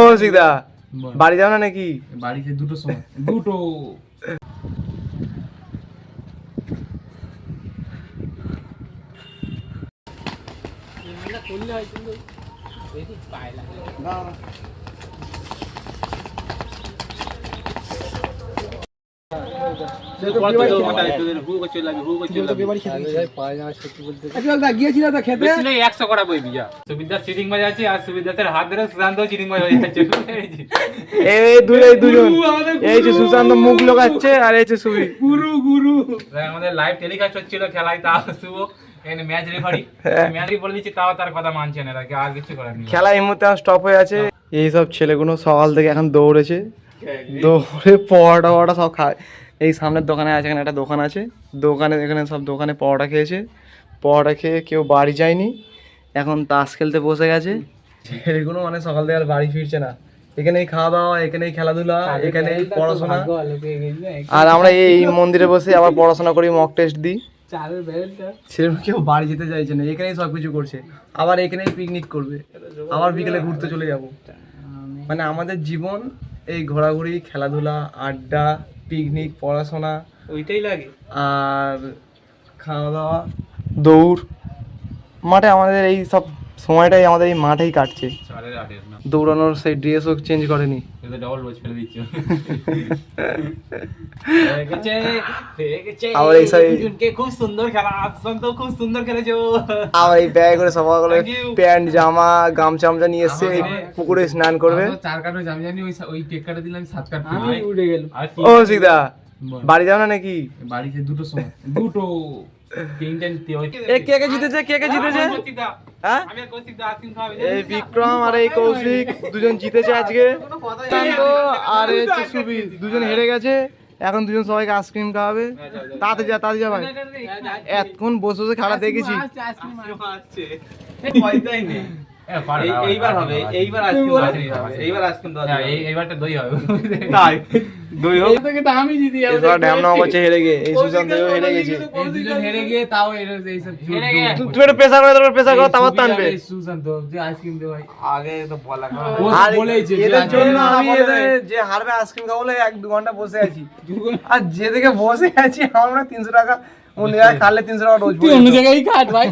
ও সিদা বাড়ি যাও না নাকি? বাড়িতে দুটো সময় দুটো সুশান্ত মুখ লোকাচ্ছে আর এই যে সুবি আমাদের লাইভ টেলিকাস্ট হচ্ছিল খেলায়, তাও শুভ ম্যাচ রেফারি বলে দিচ্ছে, তাও তার কথা মানছে না, আর কিছু করার নেই। খেলা এই মুহূর্তে স্টপ হয়ে আছে। এইসব ছেলেগুলো সকাল থেকে এখন দৌড়েছে, দৌড়ে পরোটা সব খায়। এই সামনের দোকানে আছে, এখানে একটা দোকান আছে, দোকানে এখানে সব দোকানে পরোটা খেয়েছে। পরোটা খেয়ে কেউ বাড়ি যায়নি, এখন তাস খেলতে বসে গেছে। ছেলেগুলো মানে সকাল থেকে আর বাড়ি ফিরছে না। এখানেই খাওয়া দাওয়া, এখানেই খেলাধুলা, এখানেই পড়াশোনা। আর আমরা এই মন্দিরে বসে আবার পড়াশোনা করি, মক টেস্ট দিই। ছেলেগুলো কেউ বাড়ি যেতে চাইছে না, এখানেই সব কিছু করছে। আবার এখানেই পিকনিক করবে, আবার বিকেলে ঘুরতে চলে যাব। মানে আমাদের জীবন এই ঘোরাঘুরি, খেলাধুলা, আড্ডা, পিকনিক, পড়াশোনা, ওইটাই লাগে। আর খাওয়া দাওয়া, দৌড় মাঠে, আমাদের এই সব সময়টাই আমাদের এই মাঠেই কাটছে। দৌড়ানোর সেই ড্রেসও চেঞ্জ করেনি, ডবল রোজ ফেলে দিচ্ছে। আবার এই সাইড খুব সুন্দর খেলা, তো খুব সুন্দর খেলেছো। আবার এই ব্যাগ করে সবাই প্যান্ট জামা গামছা নিয়ে এসছে, পুকুরে স্নান করবে। 4 কাঠো জামি জানি, ওই টেক কাটা দিলাম 7 কাঠ উঠে গেল। ও সিদা বাড়ি যাও না নাকি? বাড়িতে দুটো সময় দুটো কে জিতেছে? হ্যাঁ, এই বিক্রম আর এই কৌশিক দুজন জিতেছে আজকে, আর হচ্ছে সুবি দুজন হেরে গেছে। এখন দুজন সবাইকে আইসক্রিম খাওয়াবে। তাতে যা ভাই, এতক্ষণ বসে বসে খেলা দেখেছি। এইবার হবে, এইবার এইবারটা দই হবে। তাই দই হোক থেকে তো আমি জিতি। এবার ড্যামনা করছে হেরে গিয়ে, এই সুশান্তও হেরে গেছে। এই দুজন হেরে গিয়ে তাও এই সব হেরে গিয়ে তুমি একটু প্রেসার করে দাও, প্রেসার করো তারপর টানবে। সুশান্ত যে আইসক্রিম দে ভাই, আগে তো বলা বলেইছে এদের জন্য আমি যে হারবে আইসক্রিম খাবো বলে 1-2 ঘন্টা বসে আছি। আর যে থেকে বসে আছি আমরা 300 টাকা, অন্য জায়গায় খালে 300 টাকা রোজ। তুই অন্য জায়গায় খাট ভাই,